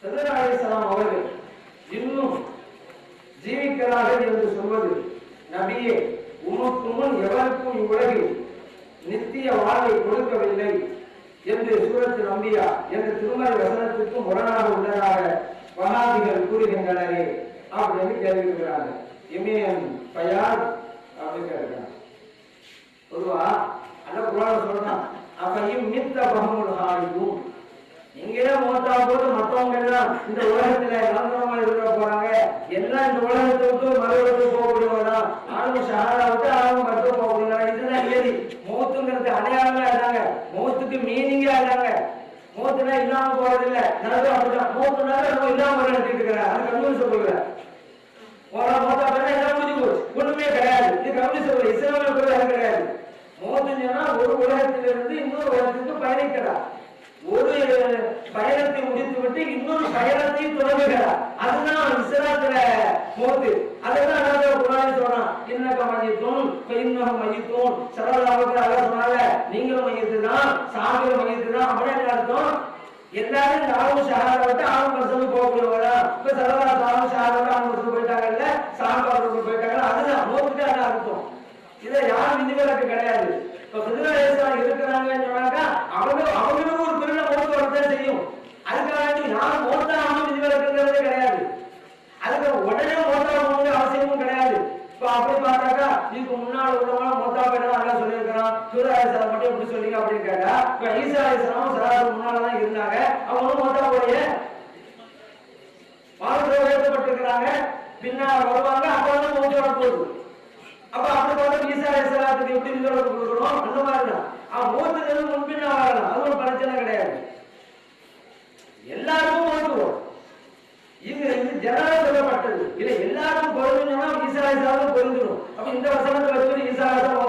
ஹிதர் அலைஹிஸ்ஸலாம் அவர்கள் இன்னும் ஜீவிக்கிறார்கள் என்று சொல்வது, நபியே உமக்கு முன் எவருக்கும் இவ்வுலகில் நித்திய வாழ்வை கொடுக்கவில்லை என்று சூரத்துல் அம்பியா என்ற திருமறை வசனத்திற்கு முரணாக உள்ளதாக வஹாபிகள் கூறுகின்றனரே அப்படின்னு கேள்விக்கிறாங்க. இமேன் பயார் அப்படின்னு கேட்கிறாங்க. பொதுவா அல்ல குர்ஆன் சொல்றான், அப்பையும் மித்த பஹமுல் ஹாலிதும், நீங்களே மோத்தா போது மற்றவங்க எல்லாம் இந்த உலகத்துல நிரந்தரமா இருக்க போறாங்க, எல்லாம் இந்த உலகத்தை விட்டு மறுபடியும் போகக்கூடியவங்க, ஆளும் ஷஹாரா விட்டு ஆளும் மட்டும் போகக்கூடியவங்க. இதுதான் ஏறி மோத்துங்கிறது அடையாளமா இருந்தாங்க, மோத்துக்கு மீனிங்கா இருந்தாங்க. மோத்துனா இல்லாம போறது இல்ல, நல்லது அப்படிதான். மோத்துனால நம்ம இல்லாம நினைச்சிட்டு இருக்கிறேன், அது கம்யூனிஸ்ட் சொல்லுங்க. மோத்தா பண்ணா எல்லாம் முடிஞ்சு போச்சு, ஒண்ணுமே கிடையாது. இது கம்யூனிஸ்ட் சொல்ல, இஸ்லாமிய கூட கிடையாது. மோத்துனா ஒரு உலகத்திலிருந்து இன்னொரு உலகத்துக்கு பயணிக்கிறார், ஒரு பயணத்தை முடித்து விட்டு இன்னொரு பயணத்தை தொடங்குகிறார். அதுதான் இஸ்லாத்துல மோத்து. அதுதான் குர்ஆன் சொல்றான், இன்னக மய்யித்துன் ஃபஇன்னஹும் மய்யித்துன். ஸல்லல்லாஹு அலைஹி வஸல்லம் நீங்களும் மய்யித்து தான், சாகிரும் மய்யித்து தான். அப்படியே அர்த்தம், எல்லாரும் நாவும் ஷஹாதா விட்டு ஆளும் பர்சனுக்கு போகக்கூடியவங்க. இப்ப ஸல்லல்லாஹு அலைஹி ஷஹாதா ஆளும் பர்சனுக்கு போயிட்டாங்கல்ல, சாபாவுக்கு போயிட்டாங்க. அதுதான் மோத்துக்கு அது அர்த்தம். இதை யாரும் விதிவிலக்கு கிடையாது. இப்ப ஹிதர் அலைஹிஸ்ஸலாம் இருக்கிறாங்கன்னு சொன்னாக்கா அவங்களும் ஒரு பெரிய மோத்து வரத்தான் செய்யும். அதுக்காக யாரும் மோத்தாகவும் விதிவிலக்குங்கிறதே கிடையாது. அதுக்கு உடனே மோத்தா போகணும்னு அவசியமும் கிடையாது. இப்ப அப்படி பார்த்தாக்கா இதுக்கு முன்னாள் உள்ளவங்க மோத்தா போயிட்டு நல்லா சொல்லியிருக்கிறான், ஹிதர் அலைஹிஸ்ஸலாம் மட்டும் எப்படி சொல்லிங்க அப்படின்னு கேட்டா, இப்ப ஈசா அலைஹிஸ்ஸலாம் சலாத்துக்கு முன்னாலதான் இருந்தாங்க, அவங்களும் மோத்தா போய் வாழ்க்கை உயர்த்தப்பட்டிருக்கிறாங்க, பின்னால் வருவாங்க, அப்பதான் மோத்து வர போகுது. அப்ப அப்படி பார்த்தா ஈசா அலைஹிஸ்ஸலாத்துக்கு எப்படி விதிவிலக்கு கொடுக்கணும், அந்த மாதிரிதான். அவன் மோத்துக்கு முன்பின்னா வரலாம், அது ஒரு பிரச்சனை கிடையாது. எல்லாருக்கும் மோத்துவோம். இது ஜனரல் சொல்லப்பட்டது. இல்ல எல்லாருக்கும் பொருந்துனா ஈசா அலைஹிஸ்ஸலாம் பொருந்துடும். அப்ப இந்த வசனத்தை வச்சு ஈசா அலைஹிஸ்ஸலாம்